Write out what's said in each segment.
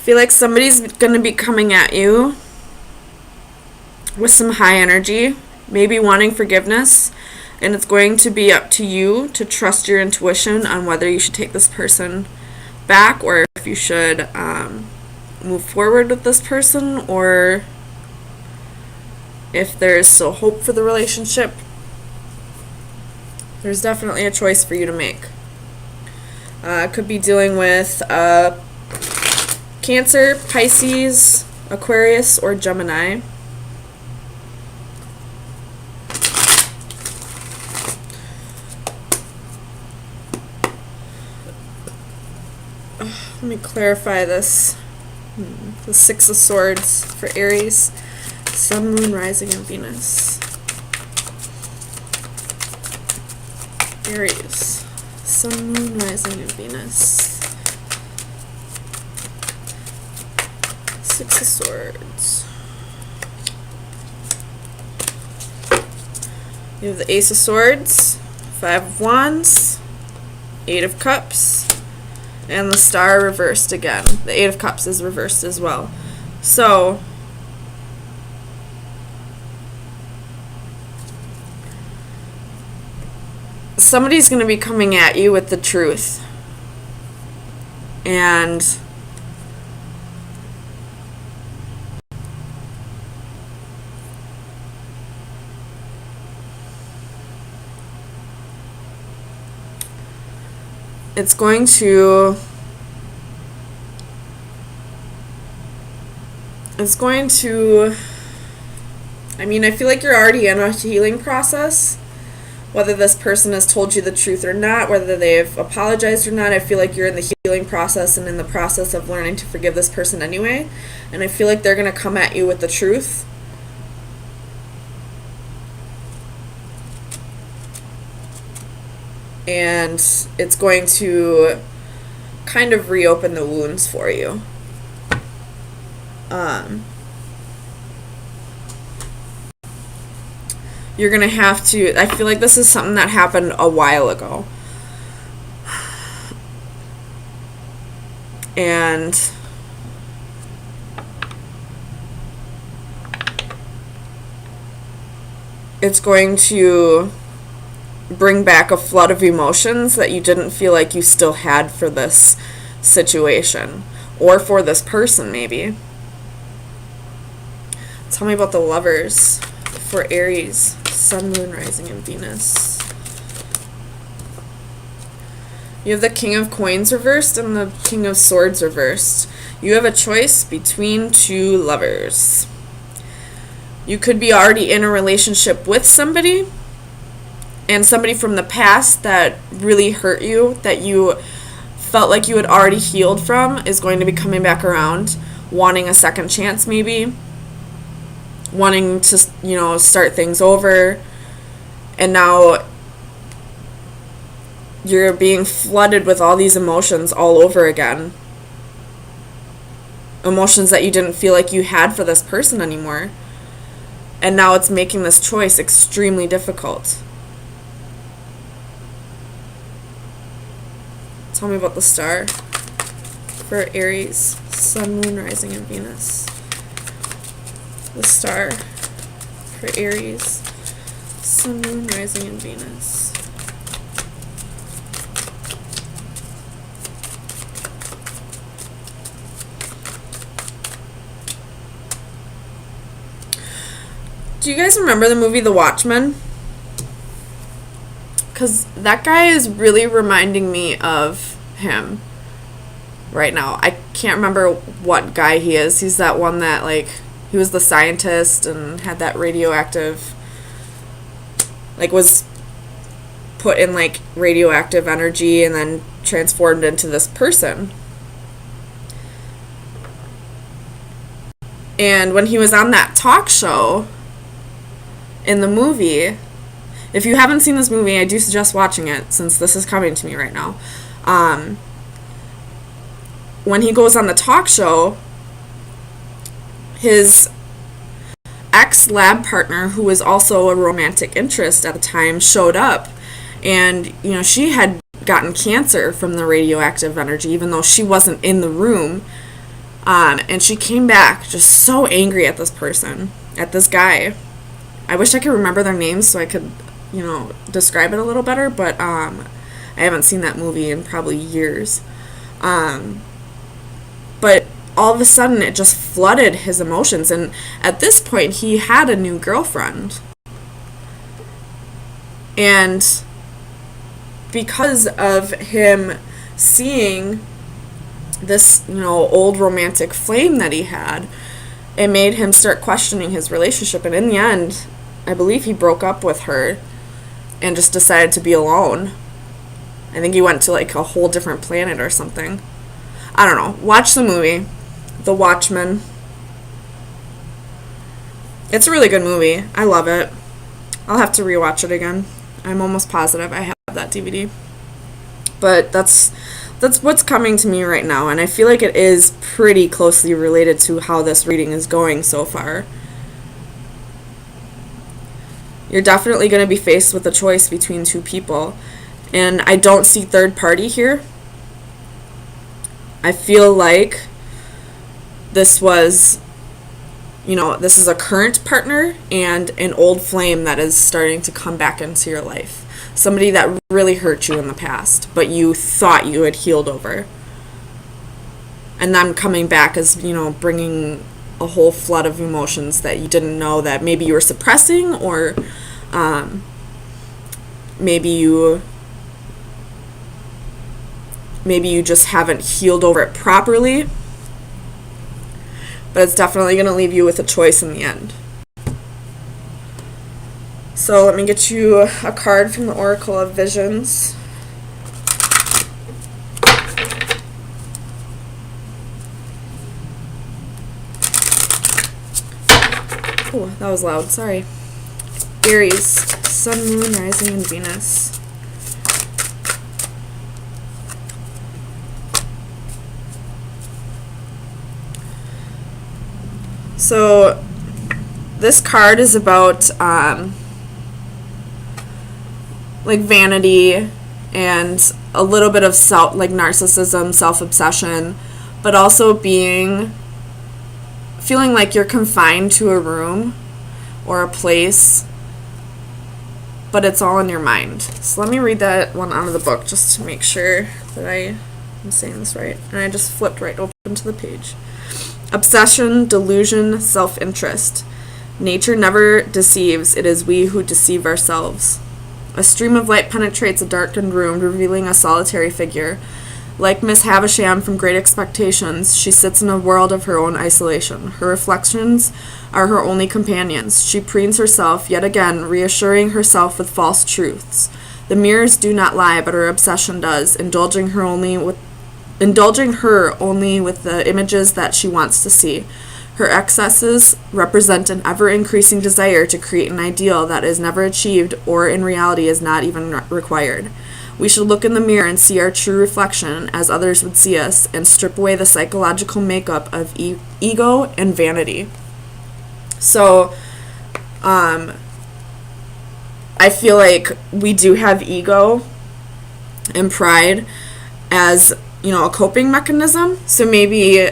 feel like somebody's going to be coming at you with some high energy, maybe wanting forgiveness, and it's going to be up to you to trust your intuition on whether you should take this person back or if you should move forward with this person, or if there's still hope for the relationship. There's definitely a choice for you to make. Could be dealing with Cancer, Pisces, Aquarius, or Gemini. Let me clarify this. The Six of Swords for Aries, Sun, Moon, Rising, and Venus. Aries, Sun, Moon, Rising, and Venus. Six of Swords. You have the Ace of Swords, Five of Wands, Eight of Cups, and the Star reversed again. The Eight of Cups is reversed as well. So, somebody's going to be coming at you with the truth. And it's going to I mean, I feel like you're already in a healing process, whether this person has told you the truth or not, whether they've apologized or not. I feel like you're in the healing process and in the process of learning to forgive this person anyway, and I feel like they're going to come at you with the truth. And it's going to kind of reopen the wounds for you. You're going to have to, I feel like this is something that happened a while ago. And it's going to bring back a flood of emotions that you didn't feel like you still had for this situation or for this person, maybe. Tell me about the Lovers for Aries, Sun, Moon, Rising, and Venus. You have the King of Coins reversed and the King of Swords reversed. You have a choice between two lovers. You could be already in a relationship with somebody, and somebody from the past that really hurt you, that you felt like you had already healed from, is going to be coming back around, wanting a second chance maybe, wanting to, start things over. And now you're being flooded with all these emotions all over again. Emotions that you didn't feel like you had for this person anymore. And now it's making this choice extremely difficult. Tell me about the Star for Aries, Sun, Moon, Rising, and Venus. The Star for Aries, Sun, Moon, Rising, and Venus. Do you guys remember the movie The Watchmen? Because that guy is really reminding me of him right now. I can't remember what guy he is. He's that one that, he was the scientist and had that radioactive, was put in, radioactive energy and then transformed into this person. And when he was on that talk show in the movie, if you haven't seen this movie, I do suggest watching it since this is coming to me right now. When he goes on the talk show, his ex-lab partner, who was also a romantic interest at the time, showed up. And, she had gotten cancer from the radioactive energy, even though she wasn't in the room. And she came back just so angry at this person, at this guy. I wish I could remember their names so I could, describe it a little better, but I haven't seen that movie in probably years. But all of a sudden it just flooded his emotions, and at this point he had a new girlfriend. And because of him seeing this, old romantic flame that he had, it made him start questioning his relationship. And in the end, I believe he broke up with her and just decided to be alone. I think he went to like a whole different planet or something. I don't know. Watch the movie, The Watchmen. It's a really good movie. I love it. I'll have to rewatch it again. I'm almost positive I have that DVD. But that's what's coming to me right now, and I feel like it is pretty closely related to how this reading is going so far. You're definitely going to be faced with a choice between two people, and I don't see third party here. I feel like this was, this is a current partner and an old flame that is starting to come back into your life. Somebody that really hurt you in the past, but you thought you had healed over. And them coming back as, bringing a whole flood of emotions that you didn't know that maybe you were suppressing, or maybe you just haven't healed over it properly. But it's definitely going to leave you with a choice in the end. So let me get you a card from the Oracle of Visions. Oh, that was loud. Sorry. Aries, Sun, Moon, Rising, and Venus. So this card is about like vanity and a little bit of narcissism, self-obsession, but also feeling like you're confined to a room or a place, but it's all in your mind. So let me read that one out of the book just to make sure that I am saying this right. And I just flipped right open to the page. Obsession, delusion, self-interest. Nature never deceives. It is we who deceive ourselves. A stream of light penetrates a darkened room, revealing a solitary figure. Like Miss Havisham from Great Expectations, she sits in a world of her own isolation. Her reflections are her only companions. She preens herself, yet again, reassuring herself with false truths. The mirrors do not lie, but her obsession does, indulging her only with the images that she wants to see. Her excesses represent an ever-increasing desire to create an ideal that is never achieved or in reality is not even required. We should look in the mirror and see our true reflection as others would see us, and strip away the psychological makeup of ego and vanity. So, I feel like we do have ego and pride as, a coping mechanism. So maybe,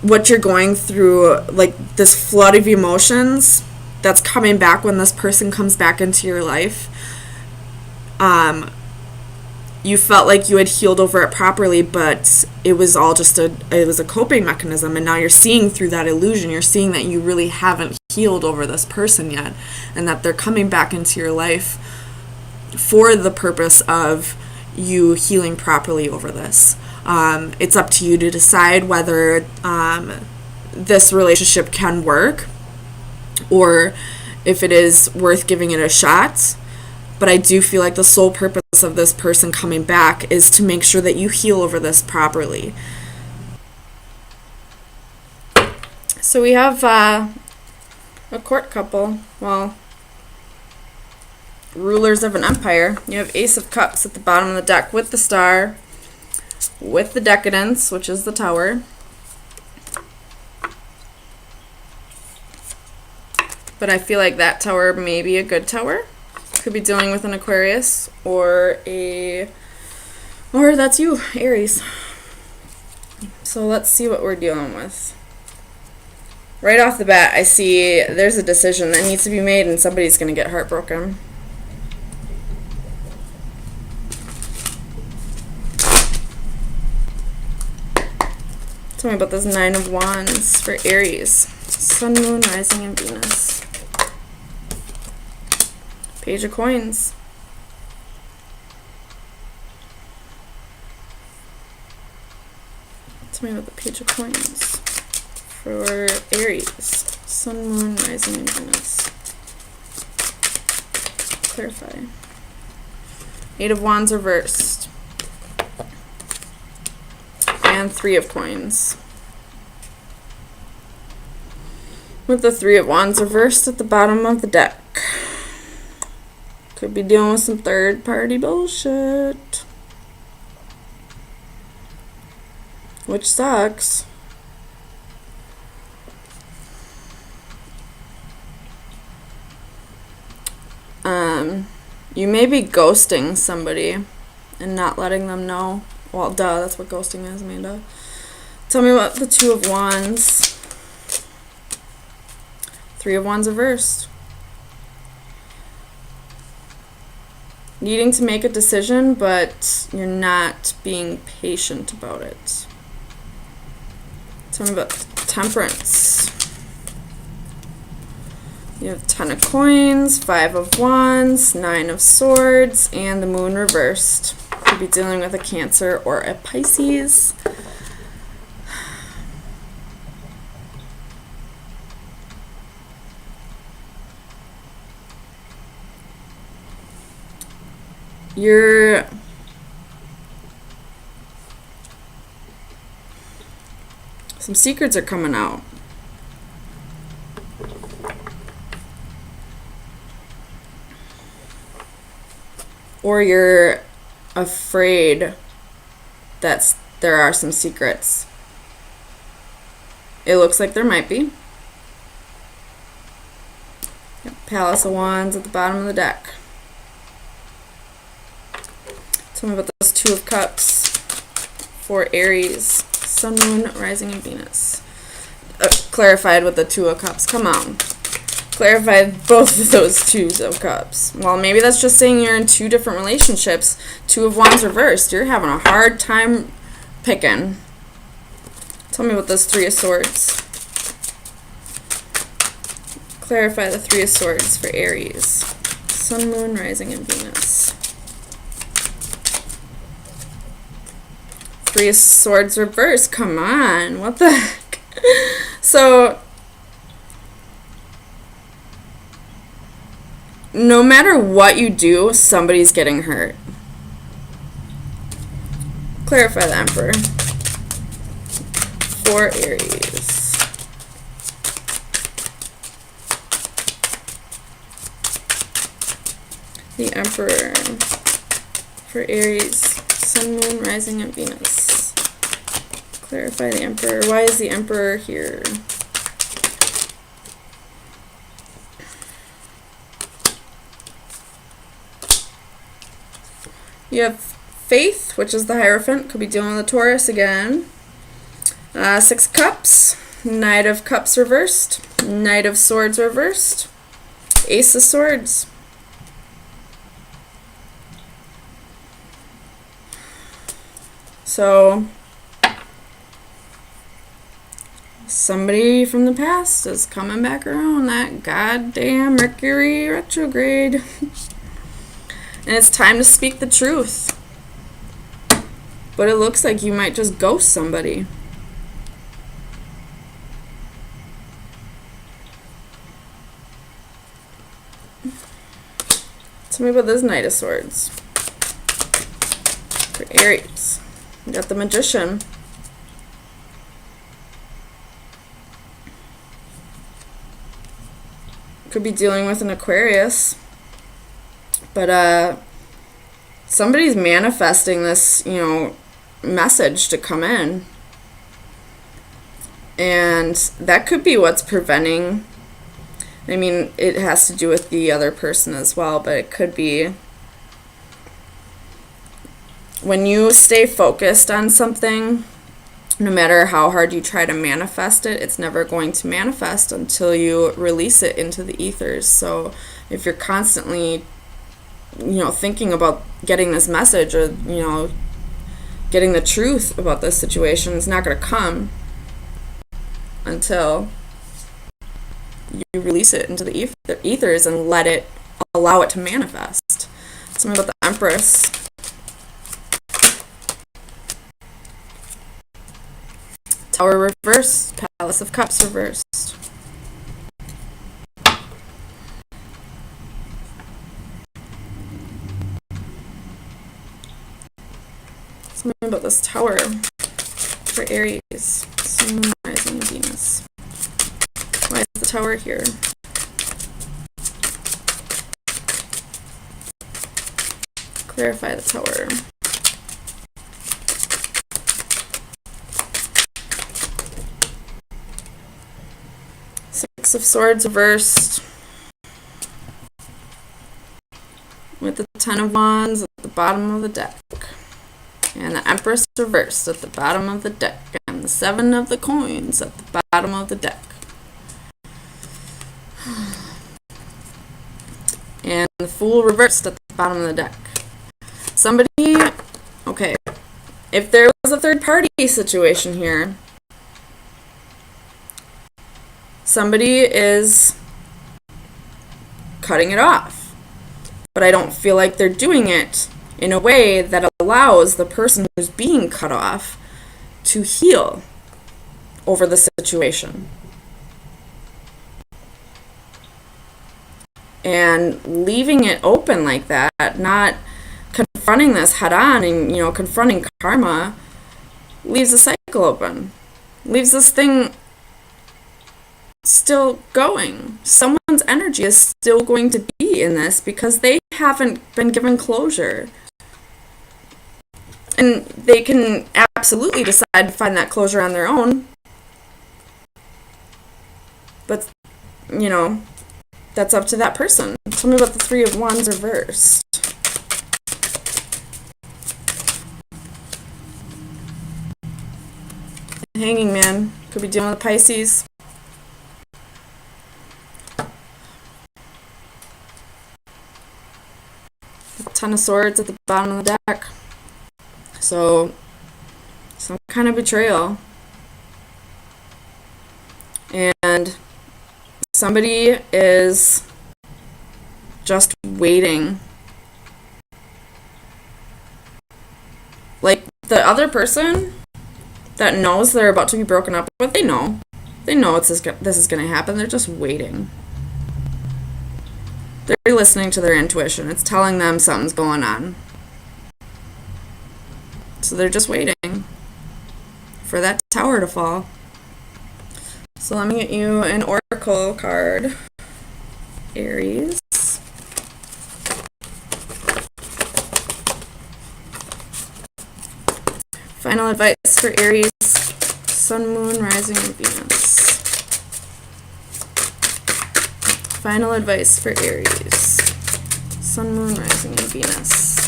what you're going through, like this flood of emotions that's coming back when this person comes back into your life, you felt like you had healed over it properly, but it was all just a coping mechanism, and now you're seeing through that illusion. You're seeing that you really haven't healed over this person yet, and that they're coming back into your life for the purpose of you healing properly over this. It's up to you to decide whether this relationship can work, or if it is worth giving it a shot. But I do feel like the sole purpose of this person coming back is to make sure that you heal over this properly. So we have a court couple. Well, rulers of an empire. You have Ace of Cups at the bottom of the deck with the Star, with the Decadence, which is the Tower. But I feel like that Tower may be a good Tower. Could be dealing with an Aquarius or that's you, Aries. So let's see what we're dealing with. Right off the bat, I see there's a decision that needs to be made and somebody's going to get heartbroken. Tell me about this Nine of Wands for Aries. Sun, Moon, Rising, and Venus. Page of Coins. Tell me about the Page of Coins for Aries. Sun, Moon, Rising, and Venus. Clarify. Eight of Wands reversed. And Three of Coins. With the Three of Wands reversed at the bottom of the deck. Could be dealing with some third-party bullshit. Which sucks. You may be ghosting somebody and not letting them know. Well, duh, that's what ghosting is, Amanda. Tell me about the Two of Wands. Three of Wands reversed. Needing to make a decision, but you're not being patient about it. Tell me about Temperance. You have Ten of Coins, Five of Wands, Nine of Swords, and the Moon reversed. Could be dealing with a Cancer or a Pisces. Some secrets are coming out. Or you're afraid that there are some secrets. It looks like there might be. Palace of Wands at the bottom of the deck. Tell me about those Two of Cups for Aries. Sun, Moon, Rising, and Venus. Clarified with the Two of Cups. Come on. Clarified both of those Twos of Cups. Well, maybe that's just saying you're in two different relationships. Two of Wands reversed. You're having a hard time picking. Tell me about those Three of Swords. Clarify the Three of Swords for Aries. Sun, Moon, Rising, and Venus. Three of Swords reversed. Come on. What the heck? So, no matter what you do, somebody's getting hurt. Clarify the Emperor for Aries. The Emperor for Aries. Sun, Moon, Rising, and Venus. Clarify the Emperor. Why is the Emperor here? You have Faith, which is the Hierophant. Could be dealing with a Taurus again. Six of Cups. Knight of Cups reversed. Knight of Swords reversed. Ace of Swords. So, somebody from the past is coming back around. That goddamn Mercury retrograde. And it's time to speak the truth. But it looks like you might just ghost somebody. Tell me about this Knight of Swords for Aries. We got the Magician. Could be dealing with an Aquarius. But somebody's manifesting this, message to come in. And that could be what's preventing. I mean, it has to do with the other person as well, but it could be when you stay focused on something No matter how hard you try to manifest it, it's never going to manifest until you release it into the ethers. So if you're constantly, thinking about getting this message or, getting the truth about this situation, it's not going to come until you release it into the ethers and allow it to manifest. Tell me about the Empress. Tower reversed, Palace of Cups reversed. Tell me about this Tower for Aries, Sun, Moon, Rising, and Venus. Why is the Tower here? Clarify the Tower. Six of Swords reversed. With the Ten of Wands at the bottom of the deck. And the Empress reversed at the bottom of the deck. And the Seven of the Coins at the bottom of the deck. And the Fool reversed at the bottom of the deck. Okay, if there was a third party situation here, somebody is cutting it off. But I don't feel like they're doing it in a way that allows the person who's being cut off to heal over the situation. And leaving it open like that, not confronting this head on and, confronting karma, leaves the cycle open. Leaves this thing still going. Someone's energy is still going to be in this because they haven't been given closure. And they can absolutely decide to find that closure on their own. But, that's up to that person. Tell me about the Three of Wands reversed. Hanging Man. Could be dealing with Pisces. Ten of Swords at the bottom of the deck. So, some kind of betrayal. And somebody is just waiting. Like, the other person that knows they're about to be broken up with, they know. They know this is going to happen. They're just waiting. They're listening to their intuition. It's telling them something's going on. So they're just waiting for that Tower to fall. So let me get you an oracle card. Aries. Final advice for Aries. Sun, Moon, Rising, and Venus. Final advice for Aries. Sun, Moon, Rising, and Venus.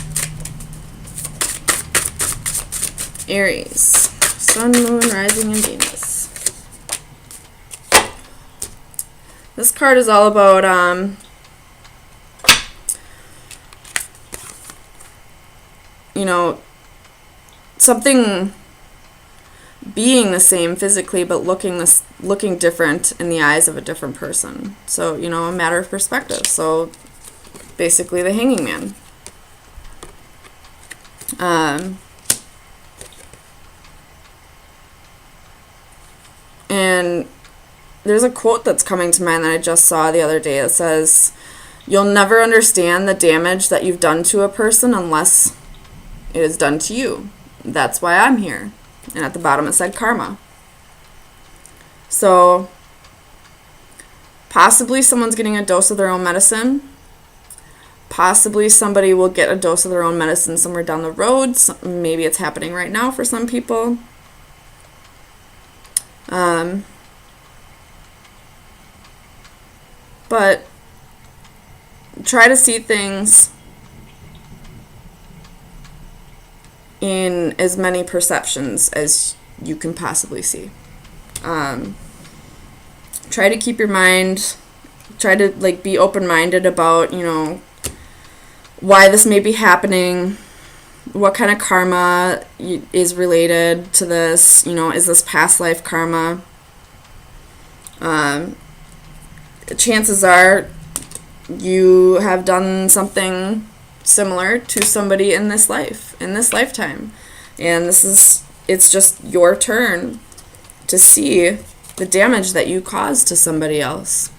Aries. Sun, Moon, Rising, and Venus. This card is all about something being the same physically but looking different in the eyes of a different person. So, a matter of perspective. So basically the Hanging Man. And there's a quote that's coming to mind that I just saw the other day that says, "You'll never understand the damage that you've done to a person unless it is done to you. That's why I'm here." And at the bottom it said karma. So possibly someone's getting a dose of their own medicine. Possibly somebody will get a dose of their own medicine somewhere down the road. Maybe it's happening right now for some people. But try to see things in as many perceptions as you can possibly see. Try to keep your mind, try to like be open-minded about, you know, why this may be happening, what kind of karma is related to this, you know, is this past life karma? Chances are you have done something similar to somebody in this life, in this lifetime. And it's just your turn to see the damage that you caused to somebody else.